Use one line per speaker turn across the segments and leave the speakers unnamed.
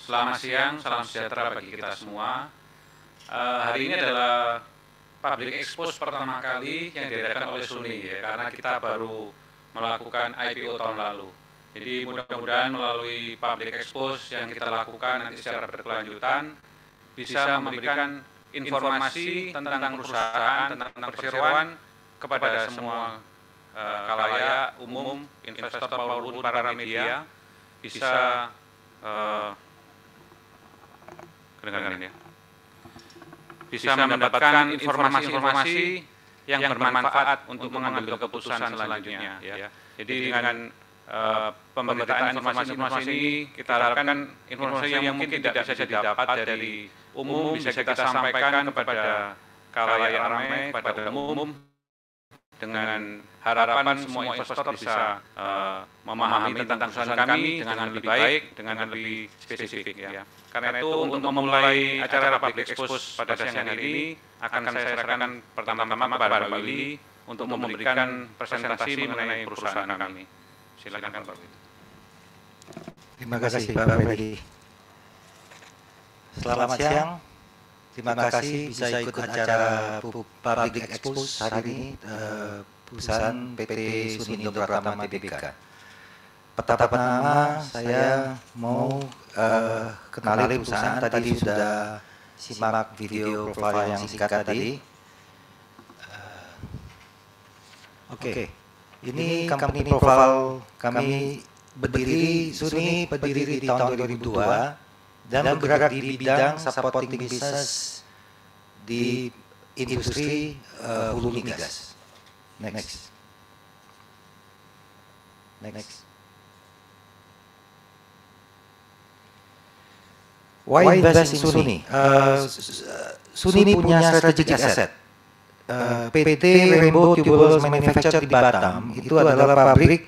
Selamat siang, salam sejahtera bagi kita semua. Hari ini adalah public expose pertama kali yang diadakan oleh SUNI ya, karena kita baru melakukan IPO tahun lalu. Jadi mudah-mudahan melalui public expose yang kita lakukan nanti secara berkelanjutan bisa memberikan informasi tentang perusahaan, tentang perseroan kepada semua khalayak umum, investor maupun para media bisa bisa mendapatkan informasi-informasi yang bermanfaat untuk mengambil keputusan selanjutnya. Ya. Jadi dengan pemberitaan informasi-informasi ini kita harapkan informasi yang mungkin tidak bisa didapat dari umum bisa kita sampaikan kepada khalayak ramai, kepada umum, dengan harapan semua investor bisa memahami tentang perusahaan kami dengan lebih baik, dengan lebih spesifik. Ya. Karena itu untuk memulai acara public expose pada siang hari ini akan saya serahkan pertama-tama kepada Pak Willy untuk memberikan presentasi mengenai perusahaan kami. Silakan Pak Willy.
Terima kasih Pak Willy. Selamat siang. Terima kasih bisa ikut acara public expose hari ini perusahaan PT SUNI Indo Pratama Tbk. Pertama saya mau kenali perusahaan. Tadi sudah simak video profile yang singkat tadi. Oke. Ini company profile kami berdiri, SUNI berdiri di tahun 2002 dan bergerak di bidang supporting business di industri hulu migas. Next. Why invest in SUNI? SUNI punya strategic asset. PT Rainbow Tubular Manufacture di Batam itu adalah pabrik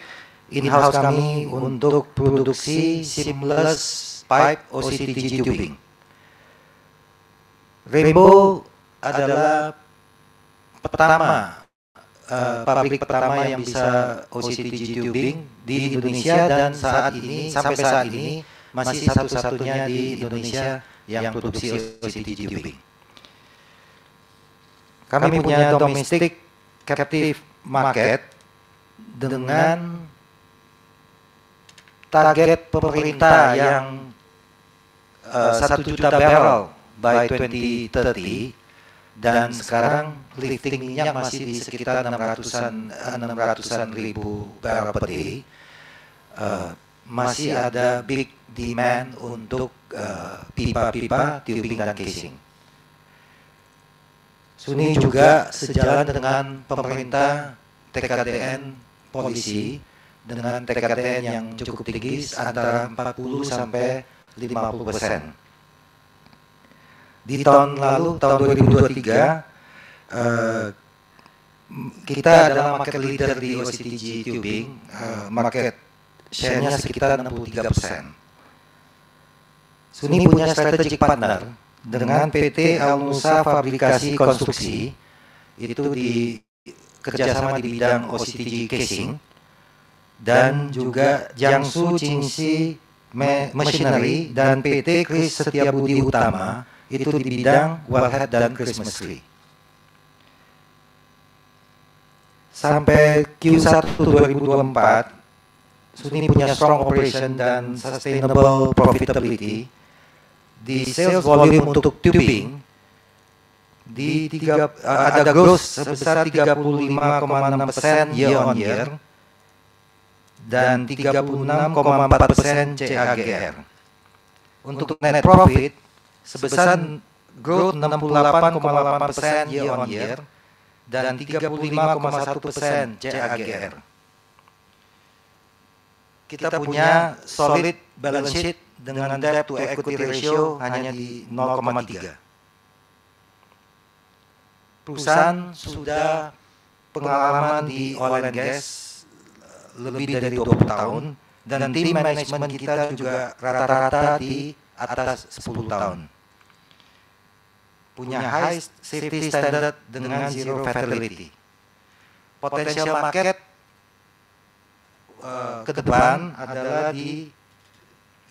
in-house kami untuk produksi seamless pipe OCTG tubing. Rainbow adalah pabrik pertama yang bisa OCTG tubing di Indonesia dan sampai saat ini masih satu-satunya di Indonesia yang produksi OCTG tubing. Kami punya domestic captive market dengan target pemerintah yang 1 juta barrel by 2030 dan sekarang lifting minyak masih di sekitar 600-an ribu barrel per day. Masih ada big demand untuk pipa-pipa, tubing dan casing. SUNI juga sejalan dengan pemerintah TKDN polisi dengan TKDN yang cukup tinggi antara 40 sampai 50%. Di tahun lalu, tahun 2023, kita adalah market leader di OCTG tubing, market share-nya sekitar 63%. SUNI punya strategic partner dengan PT Al-Nusa Fabrikasi Konstruksi, itu di kerjasama di bidang OCTG casing, dan juga Jiangsu Qingxi Machinery dan PT Kris Setiabudi Utama itu di bidang wellhead dan Christmas tree. Sampai Q1 2024, SUNI punya strong operation dan sustainable profitability. Di sales volume untuk tubing ada growth sebesar 35,6% year on year dan 36,4% CAGR. Untuk net profit sebesar growth 68,8% year on year dan 35,1% CAGR. Kita punya solid balance sheet dengan debt to equity ratio hanya di 0,3. Perusahaan sudah pengalaman di oil and gas lebih dari 20 tahun dan tim manajemen kita juga rata-rata di atas 10 tahun. Punya high safety standard dengan zero fatality. Potential market ke depan adalah di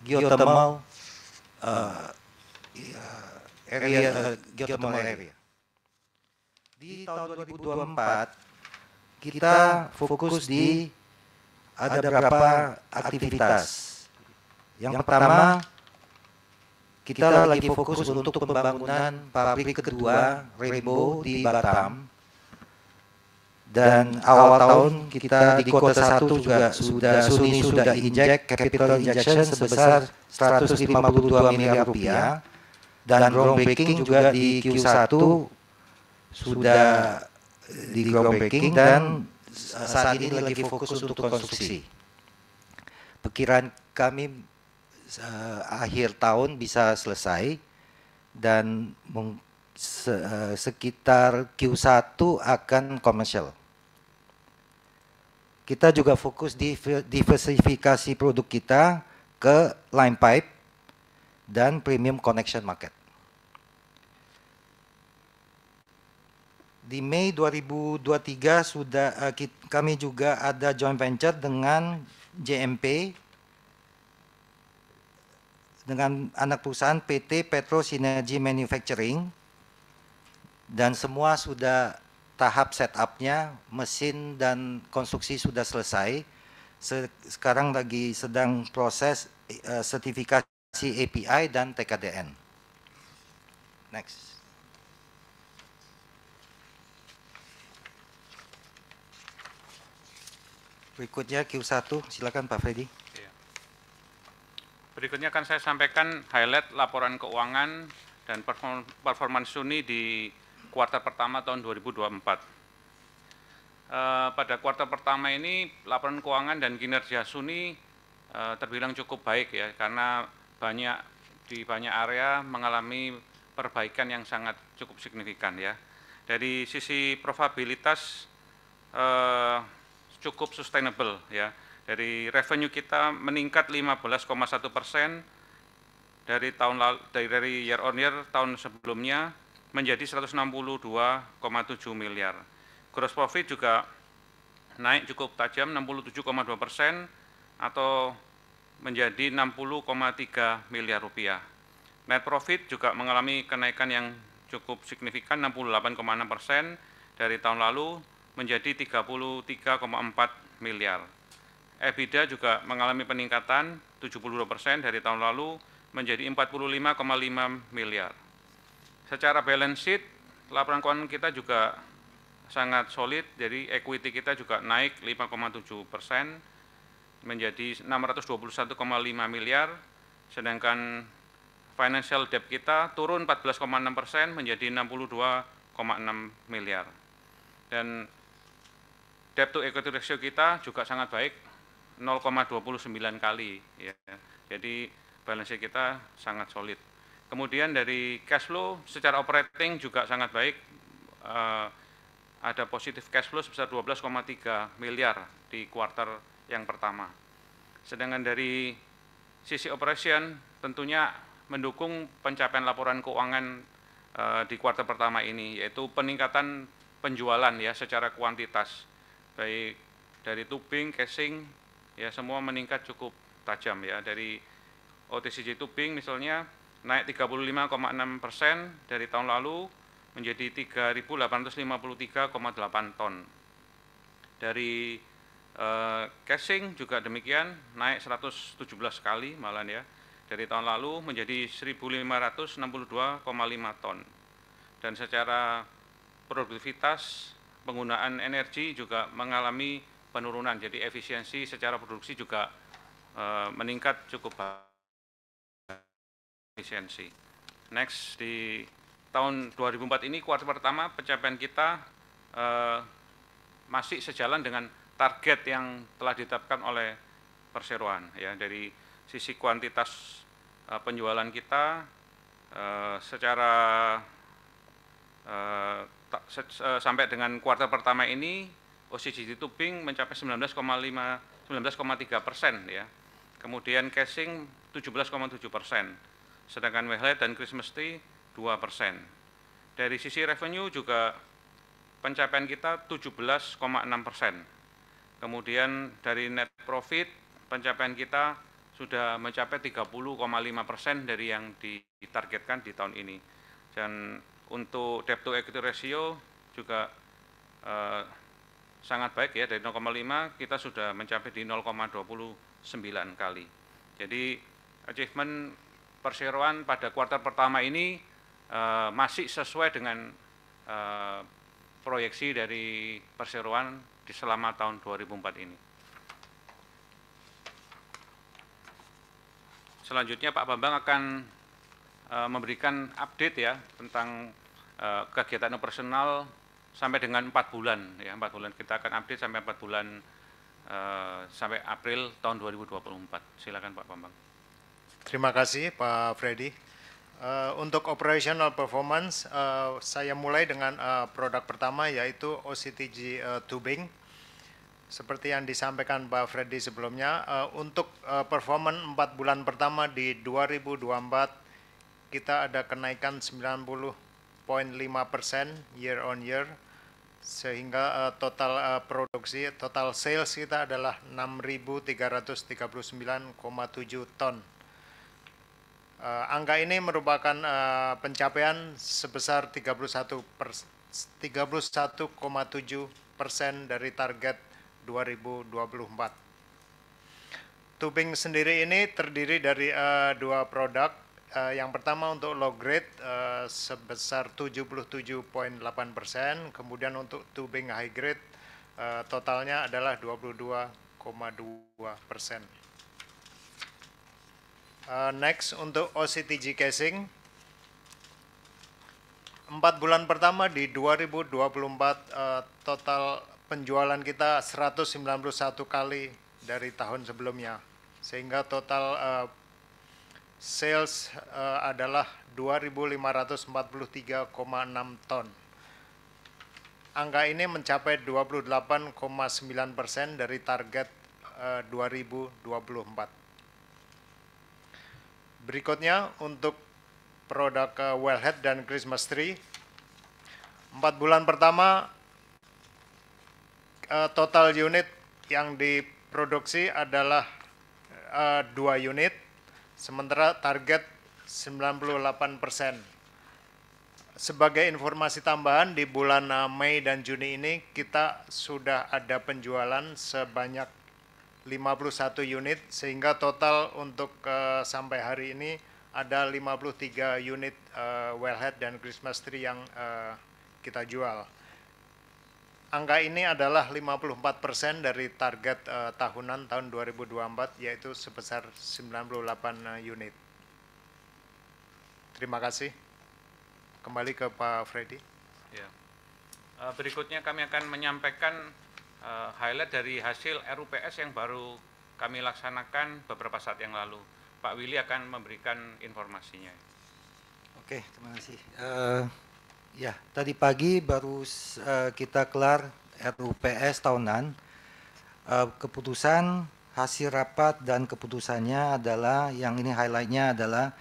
geothermal geothermal area. Di tahun 2024 kita fokus di ada beberapa aktivitas. Yang pertama, kita lagi fokus untuk pembangunan pabrik kedua Rainbow di Batam. Dan awal tahun kita di kuartal 1 juga Suni sudah inject capital injection sebesar 152 miliar rupiah, dan groundbreaking juga di Q1 sudah di groundbreaking, dan saat ini lagi fokus untuk konstruksi. Perkiraan kami akhir tahun bisa selesai, dan sekitar Q1 akan komersial. Kita juga fokus di diversifikasi produk kita ke line pipe dan premium connection market. Di Mei 2023 sudah kami juga ada joint venture dengan JMP, dengan anak perusahaan PT Petro Synergy Manufacturing, dan semua sudah tahap setup-nya, mesin dan konstruksi sudah selesai. Sekarang lagi sedang proses sertifikasi API dan TKDN. Next. Berikutnya Q1, silakan Pak Freddy.
Berikutnya akan saya sampaikan highlight laporan keuangan dan performance Suni di kuartal pertama tahun 2024. Pada kuartal pertama ini laporan keuangan dan kinerja Suni terbilang cukup baik ya, karena di banyak area mengalami perbaikan yang sangat cukup signifikan ya. Dari sisi profitabilitas cukup sustainable ya. Dari revenue kita meningkat 15,1% dari year on year tahun sebelumnya menjadi 162,7 miliar. Gross profit juga naik cukup tajam 67,2% atau menjadi 60,3 miliar rupiah. Net profit juga mengalami kenaikan yang cukup signifikan 68,6% dari tahun lalu menjadi 33,4 miliar. EBITDA juga mengalami peningkatan 72% dari tahun lalu menjadi 45,5 miliar. Secara balance sheet, laporan keuangan kita juga sangat solid, jadi equity kita juga naik 5,7% menjadi 621,5 miliar, sedangkan financial debt kita turun 14,6% menjadi 62,6 miliar. Dan debt to equity ratio kita juga sangat baik, 0,29 kali ya. Jadi balance sheet kita sangat solid. Kemudian dari cash flow secara operating juga sangat baik, ada positif cash flow sebesar 12,3 miliar di kuartal yang pertama. Sedangkan dari sisi operation tentunya mendukung pencapaian laporan keuangan di kuartal pertama ini, yaitu peningkatan penjualan ya secara kuantitas, baik dari tubing, casing, ya semua meningkat cukup tajam ya. Dari OTCJ tubing misalnya naik 35,6% dari tahun lalu menjadi 3.853,8 ton. Dari casing juga demikian naik 117 kali malah ya, dari tahun lalu menjadi 1.562,5 ton. Dan secara produktivitas penggunaan energi juga mengalami penurunan, jadi efisiensi secara produksi juga meningkat cukup efisiensi. Next, di tahun 2004 ini kuartal pertama pencapaian kita masih sejalan dengan target yang telah ditetapkan oleh perseroan ya. Dari sisi kuantitas penjualan kita secara sampai dengan kuartal pertama ini OCGT tubing mencapai 19,3% ya. Kemudian casing 17,7%, sedangkan wellhead dan Christmas tree 2%. Dari sisi revenue juga pencapaian kita 17,6%. Kemudian dari net profit pencapaian kita sudah mencapai 30,5% dari yang ditargetkan di tahun ini. Dan untuk debt to equity ratio juga sangat baik ya, dari 0,5 kita sudah mencapai di 0,29 kali. Jadi achievement perseroan pada kuartal pertama ini masih sesuai dengan proyeksi dari perseroan di selama tahun 2004 ini. Selanjutnya Pak Bambang akan memberikan update ya tentang kegiatan operasional sampai dengan 4 bulan ya, 4 bulan kita akan update sampai 4 bulan sampai April tahun 2024. Silakan Pak Bambang.
Terima kasih Pak Freddy. Untuk operational performance, saya mulai dengan produk pertama yaitu OCTG tubing. Seperti yang disampaikan Pak Freddy sebelumnya, untuk performance 4 bulan pertama di 2024 kita ada kenaikan 90,5% year on year, sehingga total produksi, total sales kita adalah 6.339,7 ton. Angka ini merupakan pencapaian sebesar 31,7% dari target 2024. Tubing sendiri ini terdiri dari dua produk. Yang pertama untuk low grade sebesar 77,8%, kemudian untuk tubing high grade totalnya adalah 22,2%. Next untuk OCTG casing, 4 bulan pertama di 2024 total penjualan kita 191 kali dari tahun sebelumnya, sehingga total sales adalah 2.543,6 ton. Angka ini mencapai 28,9% dari target 2024. Berikutnya untuk produk wellhead dan Christmas tree, 4 bulan pertama total unit yang diproduksi adalah 2 unit, sementara target 98%. Sebagai informasi tambahan, di bulan Mei dan Juni ini kita sudah ada penjualan sebanyak 51 unit, sehingga total untuk sampai hari ini ada 53 unit wellhead dan Christmas tree yang kita jual. Angka ini adalah 54% dari target tahunan tahun 2024, yaitu sebesar 98 unit. Terima kasih. Kembali ke Pak Freddy.
Ya. Berikutnya kami akan menyampaikan highlight dari hasil RUPS yang baru kami laksanakan beberapa saat yang lalu. Pak Willy akan memberikan informasinya.
Oke, terima kasih. Ya, tadi pagi baru kita kelar RUPS tahunan. Keputusan hasil rapat dan keputusannya adalah, yang ini highlightnya adalah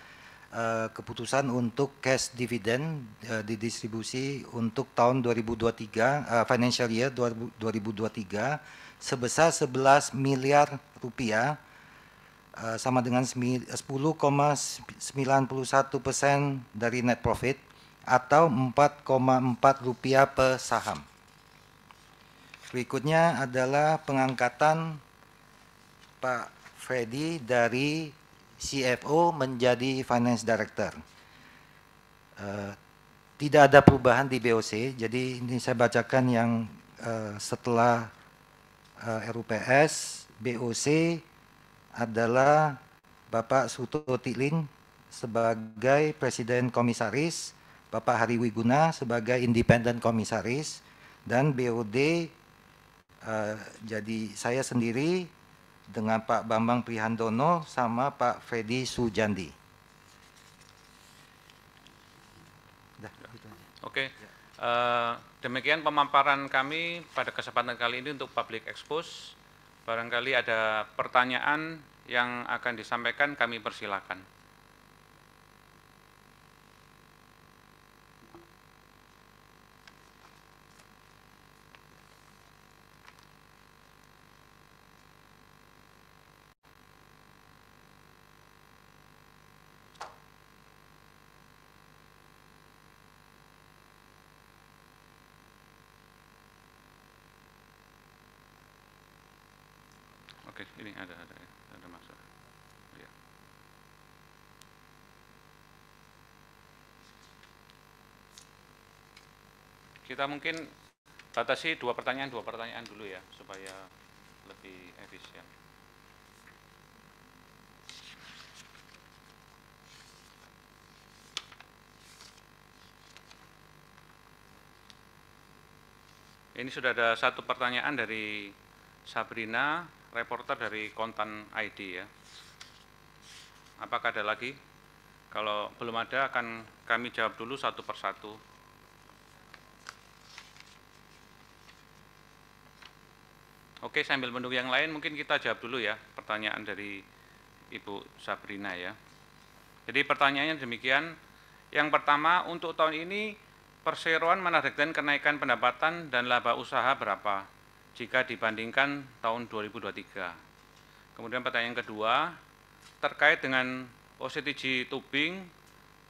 keputusan untuk cash dividend didistribusi untuk tahun 2023, financial year 2023 sebesar 11 miliar rupiah, sama dengan 10,91% dari net profit atau 4,4 rupiah per saham. Berikutnya adalah pengangkatan Pak Freddy dari CFO menjadi Finance Director. Tidak ada perubahan di BOC, jadi ini saya bacakan yang setelah RUPS. BOC adalah Bapak Suto Tiling sebagai Presiden Komisaris, Bapak Hari Wiguna sebagai Independent Komisaris, dan BOD jadi saya sendiri dengan Pak Bambang Prihandono sama Pak Freddy Sujandi.
Oke, demikian pemaparan kami pada kesempatan kali ini untuk public expose. Barangkali ada pertanyaan yang akan disampaikan, kami persilakan. ini ada masuk. Ya. Kita mungkin batasi dua pertanyaan dulu ya, supaya lebih efisien. Ini sudah ada satu pertanyaan dari Sabrina, reporter dari Kontan ID ya. Apakah ada lagi? Kalau belum ada akan kami jawab dulu satu persatu. Oke, sambil menunggu yang lain mungkin kita jawab dulu ya pertanyaan dari Ibu Sabrina ya. Jadi pertanyaannya demikian. Yang pertama, untuk tahun ini perseroan menargetkan kenaikan pendapatan dan laba usaha berapa jika dibandingkan tahun 2023. Kemudian pertanyaan kedua, terkait dengan OCTG tubing,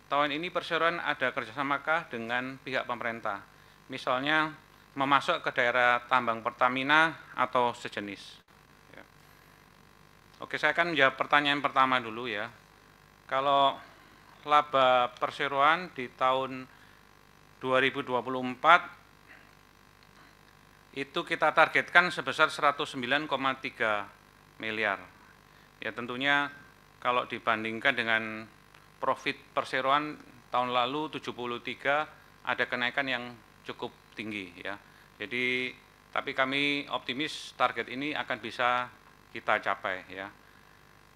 tahun ini perseroan ada kerjasamakah dengan pihak pemerintah, misalnya memasuk ke daerah tambang Pertamina atau sejenis. Ya. Oke, saya akan menjawab pertanyaan pertama dulu ya. Kalau laba perseroan di tahun 2024 itu kita targetkan sebesar 109,3 miliar. Ya tentunya kalau dibandingkan dengan profit perseroan tahun lalu 73 ada kenaikan yang cukup tinggi ya. Jadi tapi kami optimis target ini akan bisa kita capai ya.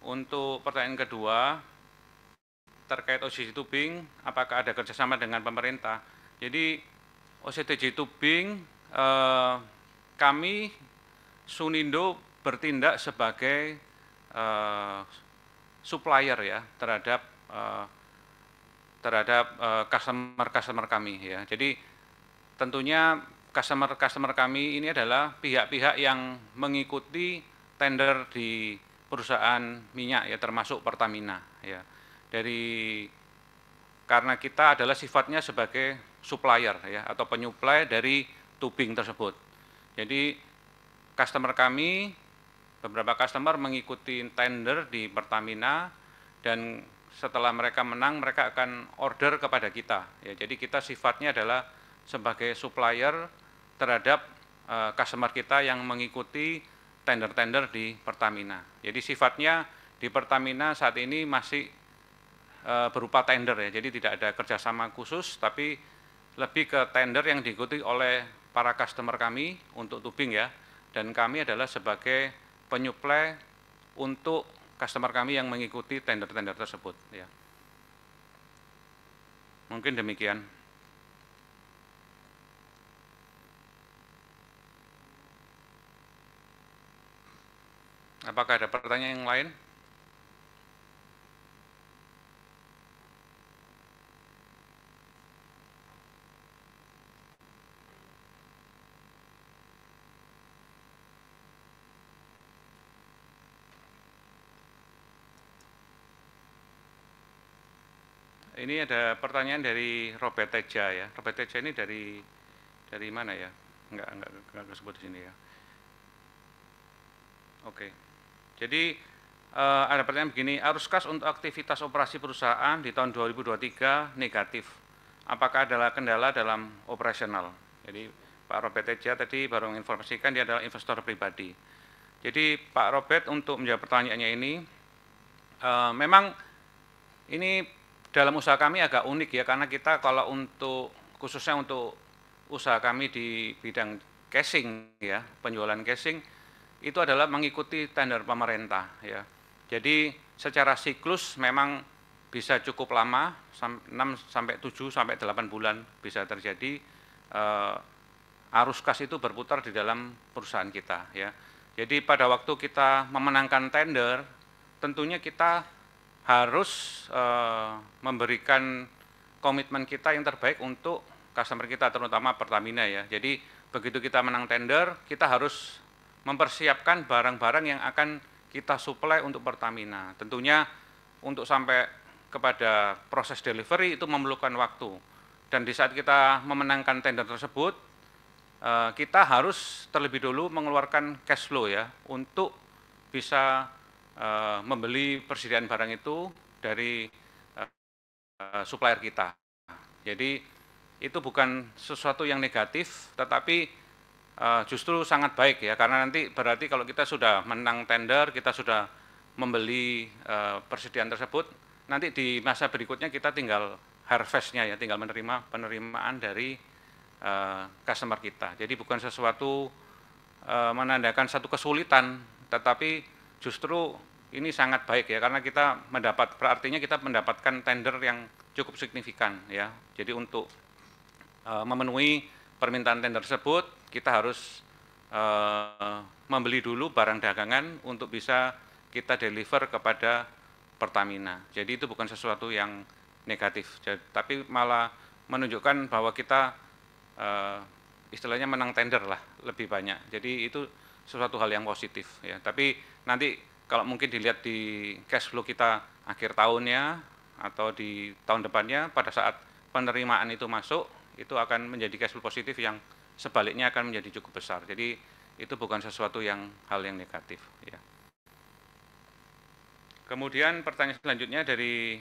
Untuk pertanyaan kedua terkait OCTG tubing, apakah ada kerjasama dengan pemerintah? Jadi OCTG tubing kami Sunindo bertindak sebagai supplier ya terhadap customer kami ya. Jadi tentunya customer kami ini adalah pihak-pihak yang mengikuti tender di perusahaan minyak ya, termasuk Pertamina ya. Karena kita adalah sifatnya sebagai supplier ya atau penyuplai dari tubing tersebut. Jadi beberapa customer mengikuti tender di Pertamina dan setelah mereka menang mereka akan order kepada kita ya. Jadi kita sifatnya adalah sebagai supplier terhadap customer kita yang mengikuti tender-tender di Pertamina. Jadi sifatnya di Pertamina saat ini masih berupa tender ya, jadi tidak ada kerjasama khusus, tapi lebih ke tender yang diikuti oleh para customer kami untuk tubing ya, dan kami adalah sebagai penyuplai untuk customer kami yang mengikuti tender-tender tersebut ya. Mungkin demikian. Apakah ada pertanyaan yang lain? Ini ada pertanyaan dari Robert Teja ya. Robert Teja ini dari mana ya? Enggak disebut di sini ya. Oke. Jadi ada pertanyaan begini, arus kas untuk aktivitas operasi perusahaan di tahun 2023 negatif. Apakah adalah kendala dalam operasional? Jadi Pak Robert Teja tadi baru menginformasikan dia adalah investor pribadi. Jadi Pak Robert untuk menjawab pertanyaannya ini, memang ini dalam usaha kami agak unik ya, karena kita kalau khususnya untuk usaha kami di bidang casing ya, penjualan casing, itu adalah mengikuti tender pemerintah ya. Jadi secara siklus memang bisa cukup lama, 6 sampai 7 sampai 8 bulan bisa terjadi arus kas itu berputar di dalam perusahaan kita ya. Jadi pada waktu kita memenangkan tender, tentunya kita harus memberikan komitmen kita yang terbaik untuk customer kita, terutama Pertamina ya. Jadi begitu kita menang tender, kita harus mempersiapkan barang-barang yang akan kita suplai untuk Pertamina. Tentunya untuk sampai kepada proses delivery itu memerlukan waktu. Dan di saat kita memenangkan tender tersebut, kita harus terlebih dulu mengeluarkan cash flow ya untuk bisa membeli persediaan barang itu dari supplier kita. Jadi itu bukan sesuatu yang negatif, tetapi justru sangat baik ya, karena nanti berarti kalau kita sudah menang tender, kita sudah membeli persediaan tersebut, nanti di masa berikutnya kita tinggal harvest-nya ya, tinggal menerima penerimaan dari customer kita. Jadi bukan sesuatu menandakan satu kesulitan, tetapi justru ini sangat baik ya, karena kita artinya kita mendapatkan tender yang cukup signifikan ya. Jadi untuk memenuhi permintaan tender tersebut, kita harus membeli dulu barang dagangan untuk bisa kita deliver kepada Pertamina. Jadi itu bukan sesuatu yang negatif, tapi malah menunjukkan bahwa kita istilahnya menang tender lah lebih banyak. Jadi itu sesuatu hal yang positif ya. Tapi nanti kalau mungkin dilihat di cash flow kita akhir tahunnya atau di tahun depannya, pada saat penerimaan itu masuk, itu akan menjadi cash flow positif yang sebaliknya akan menjadi cukup besar. Jadi itu bukan sesuatu yang hal yang negatif ya. Kemudian pertanyaan selanjutnya dari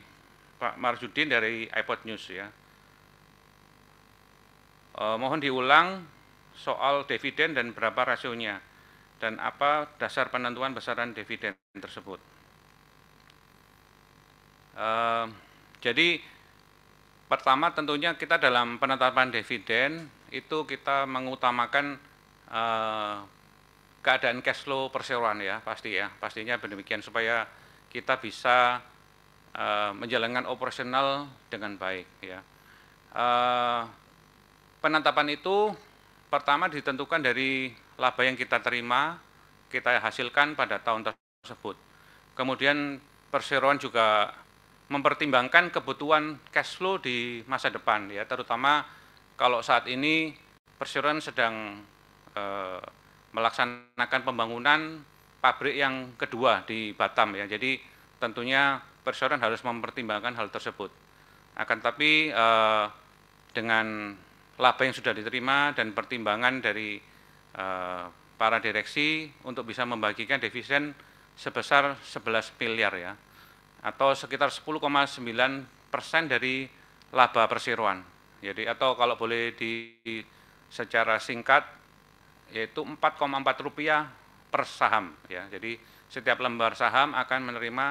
Pak Marjudin dari iPod News ya. Mohon diulang soal dividen dan berapa rasionya dan apa dasar penentuan besaran dividen tersebut. Jadi pertama tentunya kita dalam penetapan dividen itu kita mengutamakan keadaan cash flow perseroan ya, pastinya demikian supaya kita bisa menjalankan operasional dengan baik ya. Penetapan itu pertama ditentukan dari laba yang kita terima, kita hasilkan pada tahun tersebut. Kemudian perseroan juga mempertimbangkan kebutuhan cash flow di masa depan ya, terutama kalau saat ini perseroan sedang melaksanakan pembangunan pabrik yang kedua di Batam ya. Jadi tentunya perseroan harus mempertimbangkan hal tersebut. Akan tapi dengan laba yang sudah diterima dan pertimbangan dari para direksi untuk bisa membagikan dividen sebesar 11 miliar ya, atau sekitar 10,9% dari laba perseroan. Jadi atau kalau boleh secara singkat yaitu Rp4,4 per saham ya. Jadi setiap lembar saham akan menerima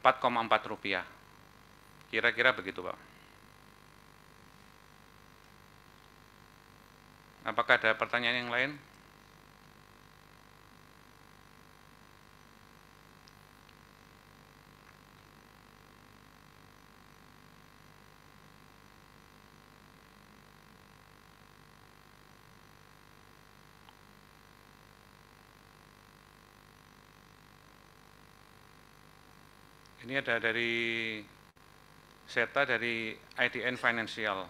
Rp4,4. Kira-kira begitu, Pak. Apakah ada pertanyaan yang lain? Ini ada dari Zeta dari IDN Financial.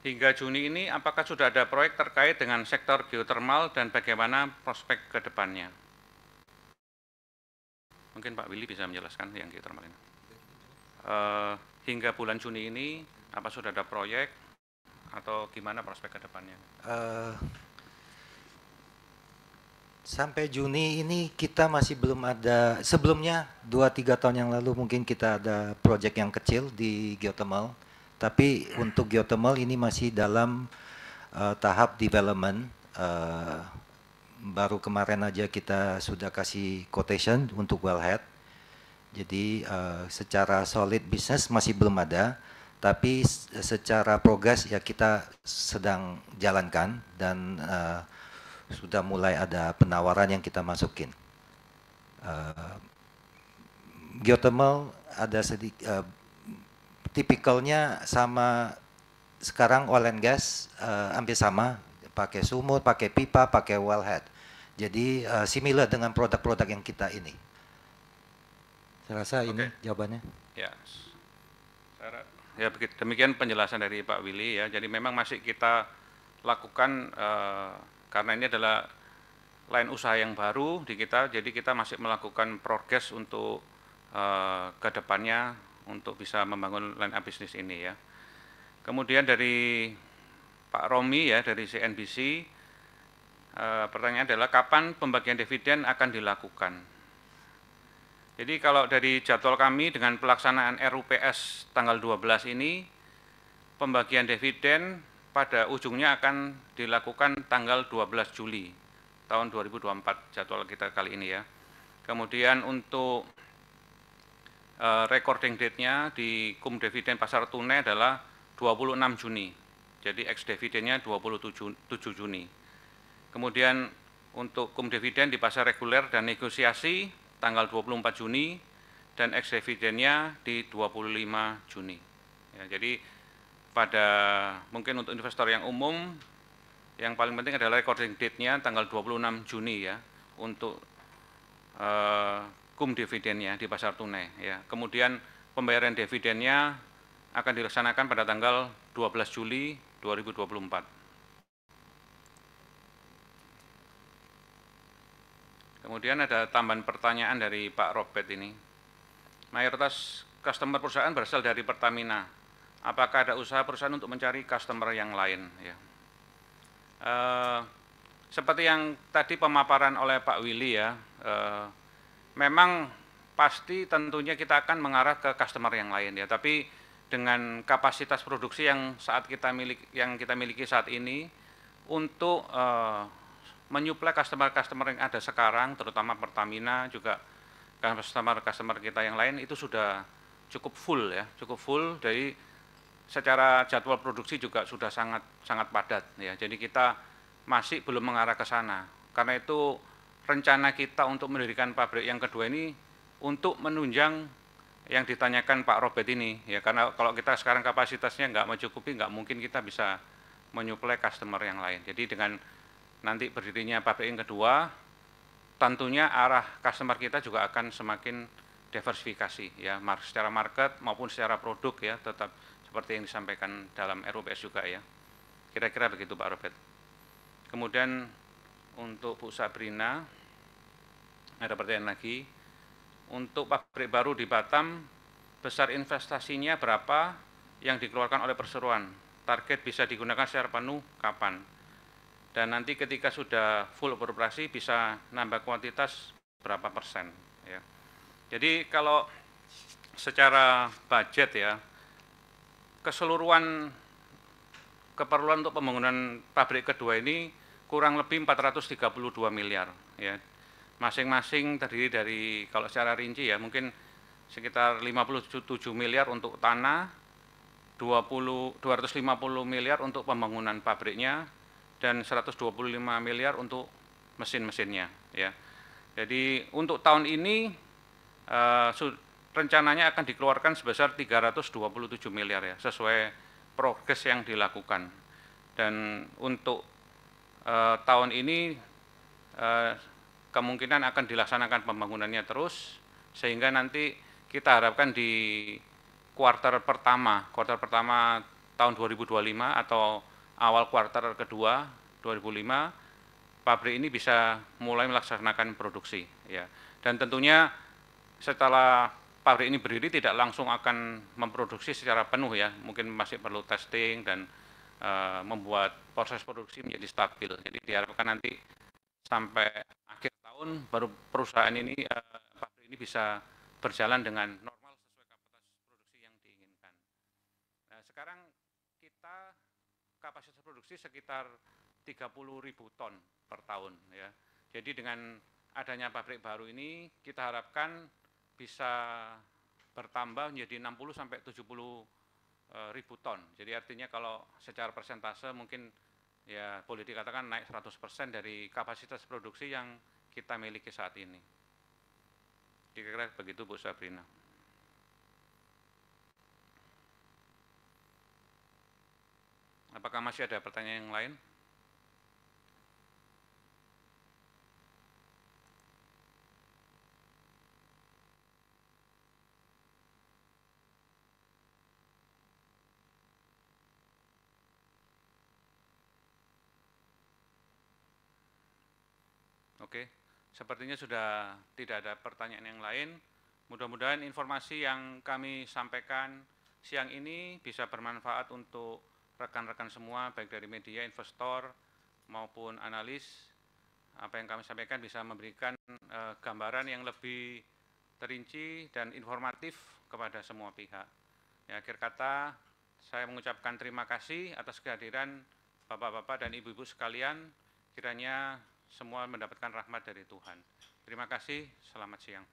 Hingga Juni ini apakah sudah ada proyek terkait dengan sektor geothermal dan bagaimana prospek ke depannya? Mungkin Pak Willy bisa menjelaskan yang geothermal ini. Hingga bulan Juni ini apa sudah ada proyek atau gimana prospek ke depannya?
Sampai Juni ini kita masih belum ada. Sebelumnya 2-3 tahun yang lalu mungkin kita ada proyek yang kecil di geothermal, tapi untuk geothermal ini masih dalam tahap development. Baru kemarin aja kita sudah kasih quotation untuk wellhead. Jadi secara solid bisnis masih belum ada, tapi secara progres ya kita sedang jalankan dan sudah mulai ada penawaran yang kita masukin. Geothermal ada sedikit, tipikalnya sama sekarang oil and gas hampir sama, pakai sumur, pakai pipa, pakai wellhead. Jadi similar dengan produk-produk yang kita ini. Saya rasa ini jawabannya.
Ya, demikian penjelasan dari Pak Willy ya. Jadi memang masih kita lakukan karena ini adalah line usaha yang baru di kita, jadi kita masih melakukan progres untuk ke depannya untuk bisa membangun line up bisnis ini ya. Kemudian dari Pak Romi ya dari CNBC. Pertanyaan adalah kapan pembagian dividen akan dilakukan? Jadi kalau dari jadwal kami dengan pelaksanaan RUPS tanggal 12 ini, pembagian dividen pada ujungnya akan dilakukan tanggal 12 Juli tahun 2024 jadwal kita kali ini ya. Kemudian untuk recording date-nya di cum dividen pasar tunai adalah 26 Juni. Jadi ex dividennya 27 Juni. Kemudian untuk cum dividen di pasar reguler dan negosiasi tanggal 24 Juni dan ex dividennya di 25 Juni. Ya, jadi pada mungkin untuk investor yang umum yang paling penting adalah recording date-nya tanggal 26 Juni ya untuk cum dividennya di pasar tunai ya. Kemudian pembayaran dividennya akan dilaksanakan pada tanggal 12 Juli 2024. Kemudian ada tambahan pertanyaan dari Pak Robert ini. Mayoritas customer perusahaan berasal dari Pertamina. Apakah ada usaha perusahaan untuk mencari customer yang lain? Ya. Seperti yang tadi pemaparan oleh Pak Willy ya, memang pasti tentunya kita akan mengarah ke customer yang lain ya. Tapi dengan kapasitas produksi yang kita miliki saat ini untuk menyuplai customer-customer yang ada sekarang, terutama Pertamina, juga customer-customer kita yang lain itu sudah cukup full ya, cukup full. Dari secara jadwal produksi juga sudah sangat padat ya. Jadi kita masih belum mengarah ke sana. Karena itu rencana kita untuk mendirikan pabrik yang kedua ini untuk menunjang yang ditanyakan Pak Robert ini ya. Karena kalau kita sekarang kapasitasnya nggak mencukupi, nggak mungkin kita bisa menyuplai customer yang lain. Jadi dengan nanti berdirinya pabrik yang kedua, tentunya arah customer kita juga akan semakin diversifikasi ya, secara market maupun secara produk ya, tetap seperti yang disampaikan dalam RUPS juga ya. Kira-kira begitu Pak Robert. Kemudian untuk Bu Sabrina, ada pertanyaan lagi. Untuk pabrik baru di Batam, besar investasinya berapa yang dikeluarkan oleh perseroan? Target bisa digunakan secara penuh kapan? Dan nanti ketika sudah full beroperasi bisa nambah kuantitas berapa persen ya. Jadi kalau secara budget ya, keseluruhan keperluan untuk pembangunan pabrik kedua ini kurang lebih 432 miliar ya. Masing-masing terdiri dari, kalau secara rinci ya, mungkin sekitar 57 miliar untuk tanah, 250 miliar untuk pembangunan pabriknya, dan 125 miliar untuk mesin-mesinnya ya. Jadi untuk tahun ini rencananya akan dikeluarkan sebesar 327 miliar ya, sesuai progres yang dilakukan. Dan untuk tahun ini kemungkinan akan dilaksanakan pembangunannya terus, sehingga nanti kita harapkan di kuartal pertama tahun 2025 atau awal kuartal kedua 2005 pabrik ini bisa mulai melaksanakan produksi ya. Dan tentunya setelah pabrik ini berdiri tidak langsung akan memproduksi secara penuh ya, mungkin masih perlu testing dan membuat proses produksi menjadi stabil. Jadi diharapkan nanti sampai akhir tahun baru perusahaan ini pabrik ini bisa berjalan dengan normal sesuai kapasitas produksi yang diinginkan. Nah, sekarang kita kapasitas produksi sekitar 30.000 ton per tahun ya. Jadi dengan adanya pabrik baru ini kita harapkan bisa bertambah menjadi 60 sampai 70.000 ton. Jadi artinya kalau secara persentase mungkin ya boleh dikatakan naik 100% dari kapasitas produksi yang kita miliki saat ini. Kira-kira begitu Bu Sabrina. Apakah masih ada pertanyaan yang lain? Oke, sepertinya sudah tidak ada pertanyaan yang lain. Mudah-mudahan informasi yang kami sampaikan siang ini bisa bermanfaat untuk rekan-rekan semua, baik dari media, investor, maupun analis, apa yang kami sampaikan bisa memberikan gambaran yang lebih terinci dan informatif kepada semua pihak. Ya, akhir kata, saya mengucapkan terima kasih atas kehadiran Bapak-bapak dan Ibu-ibu sekalian, kiranya semua mendapatkan rahmat dari Tuhan. Terima kasih, selamat siang.